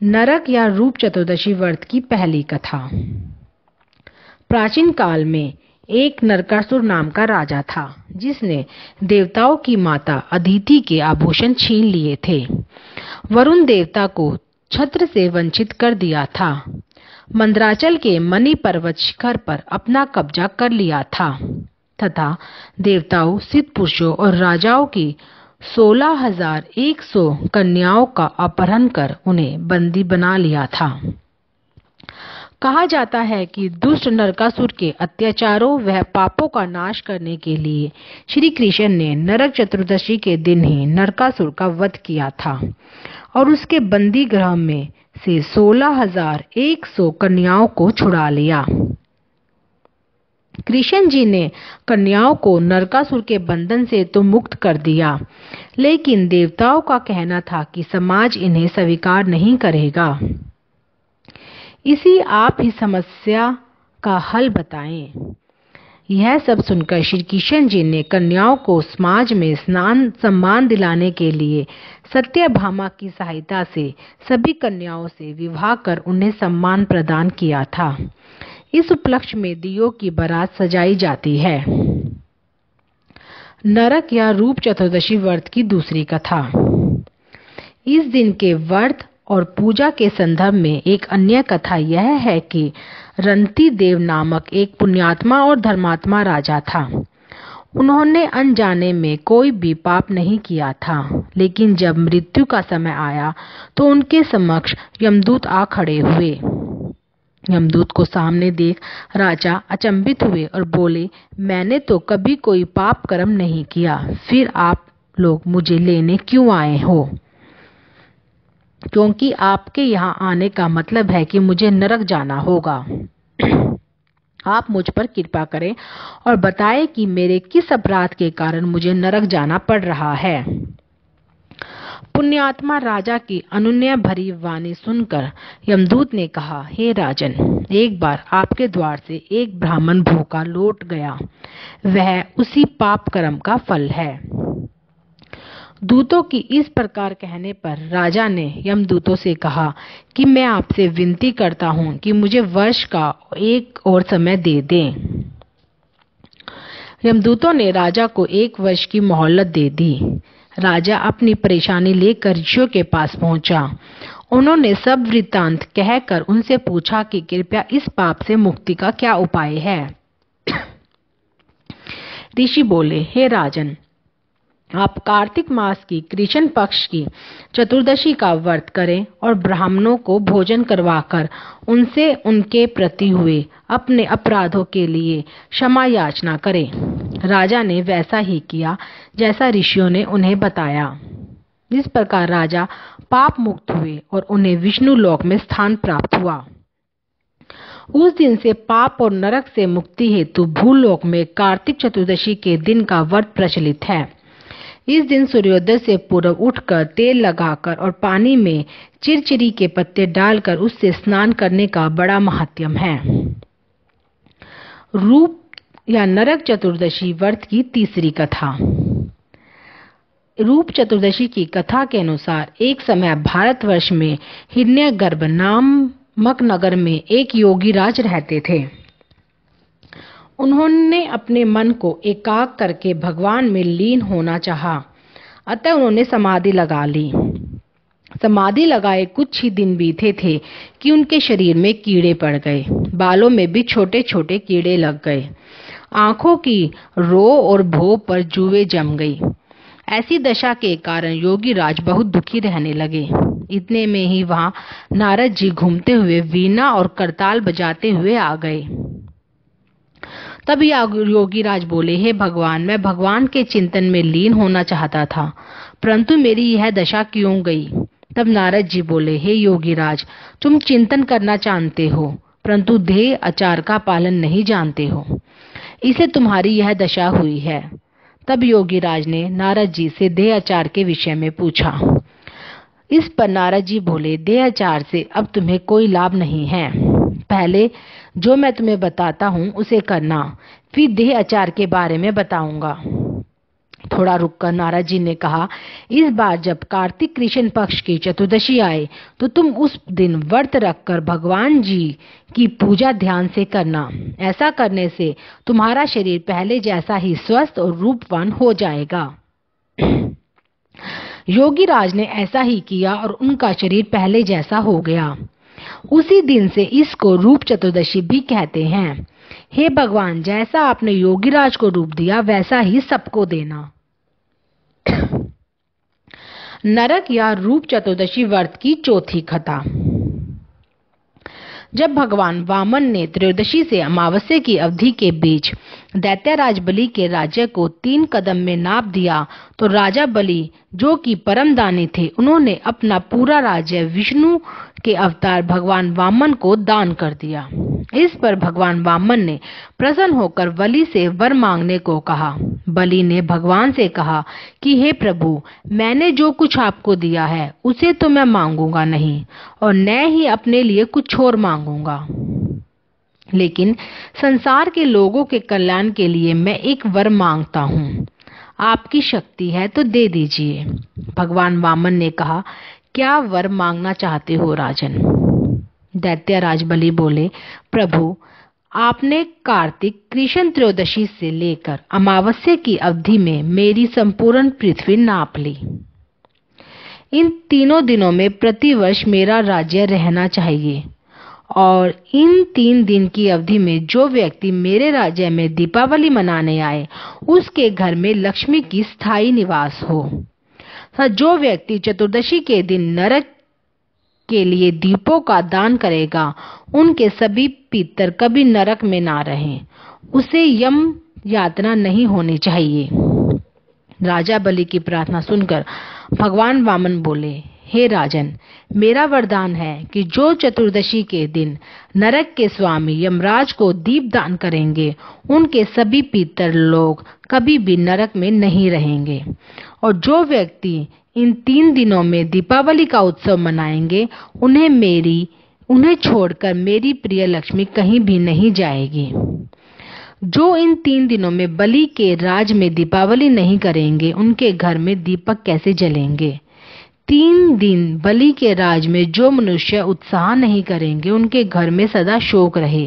नरक या रूप चतुर्दशी व्रत की पहली कथा। प्राचीन काल में एक नरकासुर नाम का राजा था, जिसने देवताओं की माता अदिति के आभूषण छीन लिए थे। वरुण देवता को छत्र से वंचित कर दिया था। मंदराचल के मणि पर्वत शिखर पर अपना कब्जा कर लिया था तथा देवताओं, सिद्ध पुरुषों और राजाओं की 16,100 कन्याओं का अपहरण कर उन्हें बंदी बना लिया था। कहा जाता है कि दुष्ट नरकासुर के अत्याचारों व पापों का नाश करने के लिए श्री कृष्ण ने नरक चतुर्दशी के दिन ही नरकासुर का वध किया था और उसके बंदी गृह में से 16,100 कन्याओं को छुड़ा लिया। कृष्ण जी ने कन्याओं को नरकासुर के बंधन से तो मुक्त कर दिया, लेकिन देवताओं का कहना था कि समाज इन्हें स्वीकार नहीं करेगा। इसी आप ही समस्या का हल बताएं। यह सब सुनकर श्री कृष्ण जी ने कन्याओं को समाज में सम्मान दिलाने के लिए सत्यभामा की सहायता से सभी कन्याओं से विवाह कर उन्हें सम्मान प्रदान किया था। इस उपलक्ष्य में दियों की बारात सजाई जाती है। नरक या रूप चतुर्दशी व्रत की दूसरी कथा। इस दिन के व्रत और पूजा के संदर्भ में एक अन्य कथा यह है कि रंती देव नामक एक पुण्यात्मा और धर्मात्मा राजा था। उन्होंने अनजाने में कोई भी पाप नहीं किया था, लेकिन जब मृत्यु का समय आया तो उनके समक्ष यमदूत आ खड़े हुए। यमदूत को सामने देख राजा अचंभित हुए और बोले, मैंने तो कभी कोई पाप कर्म नहीं किया, फिर आप लोग मुझे लेने क्यों आए हो? क्योंकि आपके यहाँ आने का मतलब है कि मुझे नरक जाना होगा। आप मुझ पर कृपा करें और बताएं कि मेरे किस अपराध के कारण मुझे नरक जाना पड़ रहा है। पुण्यात्मा राजा की अनुनय भरी वाणी सुनकर यमदूत ने कहा, हे राजन, एक बार आपके द्वार से एक ब्राह्मण भूखा लौट गया, वह उसी पाप कर्म का फल है। दूतों की इस प्रकार कहने पर राजा ने यमदूतों से कहा कि मैं आपसे विनती करता हूं कि मुझे वर्ष का एक और समय दे दें। यमदूतों ने राजा को 1 वर्ष की मोहलत दे दी। राजा अपनी परेशानी लेकर ऋषियों के पास पहुंचा। उन्होंने सब वृत्तांत कहकर उनसे पूछा कि कृपया इस पाप से मुक्ति का क्या उपाय है। ऋषि बोले, हे राजन, आप कार्तिक मास की कृष्ण पक्ष की चतुर्दशी का व्रत करें और ब्राह्मणों को भोजन करवाकर उनसे उनके प्रति हुए अपने अपराधों के लिए क्षमा याचना करें। राजा ने वैसा ही किया जैसा ऋषियों ने उन्हें बताया। इस प्रकार राजा पाप मुक्त हुए और उन्हें विष्णु लोक में स्थान प्राप्त हुआ। उस दिन से पाप और नरक से मुक्ति हेतु भूलोक में कार्तिक चतुर्दशी के दिन का व्रत प्रचलित है। इस दिन सूर्योदय से पूर्व उठकर तेल लगाकर और पानी में चिरचिरी के पत्ते डालकर उससे स्नान करने का बड़ा महात्म्य है। रूप या नरक चतुर्दशी व्रत की तीसरी कथा। रूप चतुर्दशी की कथा के अनुसार एक समय भारतवर्ष में हिरण्यगर्भ नामक नगर में एक योगी राज रहते थे। उन्होंने अपने मन को एकाग्र करके भगवान में लीन होना चाहा, अतः उन्होंने समाधि लगा ली। समाधि लगाए कुछ ही दिन बीते थे कि उनके शरीर में कीड़े पड़ गए। बालों में भी छोटे छोटे कीड़े लग गए। आंखों की रो और भों पर जुएं जम गई। ऐसी दशा के कारण योगी राज बहुत दुखी रहने लगे। इतने में ही वहां नारद जी घूमते हुए वीणा और करताल बजाते हुए आ गए। तब योगी राज बोले, हे भगवान, मैं भगवान के चिंतन में लीन होना चाहता था, परंतु मेरी यह दशा क्यों गई? तब नारद जी बोले, हे योगी राज, तुम चिंतन करना जानते हो, परंतु देह आचार का पालन नहीं जानते हो, इसलिए तुम्हारी यह दशा हुई है। तब योगी राज ने नारद जी से देह आचार के विषय में पूछा। इस पर नारद जी बोले, देह आचार से अब तुम्हें कोई लाभ नहीं है। पहले जो मैं तुम्हें बताता हूँ उसे करना, फिर देह आचार के बारे में बताऊंगा। थोड़ा रुककर नारद जी ने कहा, इस बार जब कार्तिक कृष्ण पक्ष की चतुर्दशी आए तो तुम उस दिन व्रत रखकर भगवान जी की पूजा ध्यान से करना। ऐसा करने से तुम्हारा शरीर पहले जैसा ही स्वस्थ और रूपवान हो जाएगा। योगी राज ने ऐसा ही किया और उनका शरीर पहले जैसा हो गया। उसी दिन से इसको रूप चतुर्दशी भी कहते हैं। हे भगवान, जैसा आपने योगीराज को रूप दिया वैसा ही सबको देना। नरक या रूप चतुर्दशी व्रत की चौथी कथा। जब भगवान वामन ने त्रयोदशी से अमावस्या की अवधि के बीच दैत्यराज बलि के राज्य को 3 कदम में नाप दिया तो राजा बलि, जो कि परम दानी थे, उन्होंने अपना पूरा राज्य विष्णु के अवतार भगवान वामन को दान कर दिया। इस पर भगवान वामन ने प्रसन्न होकर बलि से वर मांगने को कहा। बलि ने भगवान से कहा कि हे प्रभु, मैंने जो कुछ आपको दिया है उसे तो मैं मांगूंगा नहीं और न ही अपने लिए कुछ और मांगूंगा, लेकिन संसार के लोगों के कल्याण के लिए मैं एक वर मांगता हूँ। आपकी शक्ति है तो दे दीजिए। भगवान वामन ने कहा, क्या वर मांगना चाहते हो राजन? दैत्यराज बलि बोले, प्रभु, आपने कार्तिक कृष्ण त्रयोदशी से लेकर अमावस्या की अवधि में मेरी संपूर्ण पृथ्वी नाप ली। इन 3 दिनों में प्रतिवर्ष मेरा राज्य रहना चाहिए और इन 3 दिन की अवधि में जो व्यक्ति मेरे राज्य में दीपावली मनाने आए उसके घर में लक्ष्मी की स्थायी निवास हो। जो व्यक्ति चतुर्दशी के दिन नरक के लिए दीपों का दान करेगा उनके सभी पितर कभी नरक में ना रहें, उसे यम यातना नहीं होनी चाहिए। राजा बलि की प्रार्थना सुनकर भगवान वामन बोले, हे राजन, मेरा वरदान है कि जो चतुर्दशी के दिन नरक के स्वामी यमराज को दीप दान करेंगे उनके सभी पितर लोग कभी भी नरक में नहीं रहेंगे और जो व्यक्ति इन 3 दिनों में दीपावली का उत्सव मनाएंगे उन्हें छोड़कर मेरी प्रिय लक्ष्मी कहीं भी नहीं जाएगी। जो इन 3 दिनों में बलि के राज में दीपावली नहीं करेंगे उनके घर में दीपक कैसे जलेंगे? 3 दिन बलि के राज में जो मनुष्य उत्साह नहीं करेंगे उनके घर में सदा शोक रहे।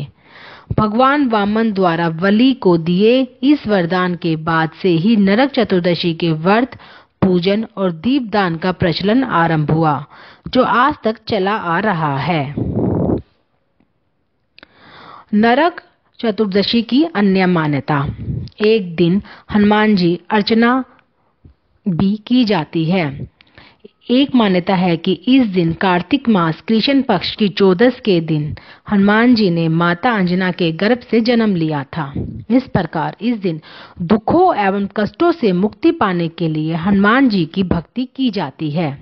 भगवान वामन द्वारा बलि को दिए इस वरदान के बाद से ही नरक चतुर्दशी के व्रत, पूजन और दीपदान का प्रचलन आरंभ हुआ, जो आज तक चला आ रहा है। नरक चतुर्दशी की अन्य मान्यता। एक दिन हनुमान जी अर्चना भी की जाती है। एक मान्यता है कि इस दिन कार्तिक मास कृष्ण पक्ष की 14 के दिन हनुमान जी ने माता अंजना के गर्भ से जन्म लिया था। इस प्रकार इस दिन दुखों एवं कष्टों से मुक्ति पाने के लिए हनुमान जी की भक्ति की जाती है,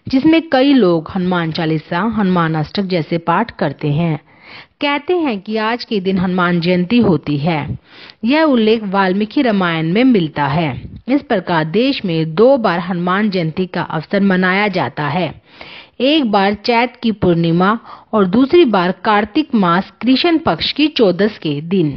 जिसमें कई लोग हनुमान चालीसा, हनुमान अष्टक जैसे पाठ करते हैं। कहते हैं कि आज के दिन हनुमान जयंती होती है। यह उल्लेख वाल्मीकि रामायण में मिलता है। इस प्रकार देश में 2 बार हनुमान जयंती का अवसर मनाया जाता है, एक बार चैत की पूर्णिमा और दूसरी बार कार्तिक मास कृष्ण पक्ष की 14 के दिन।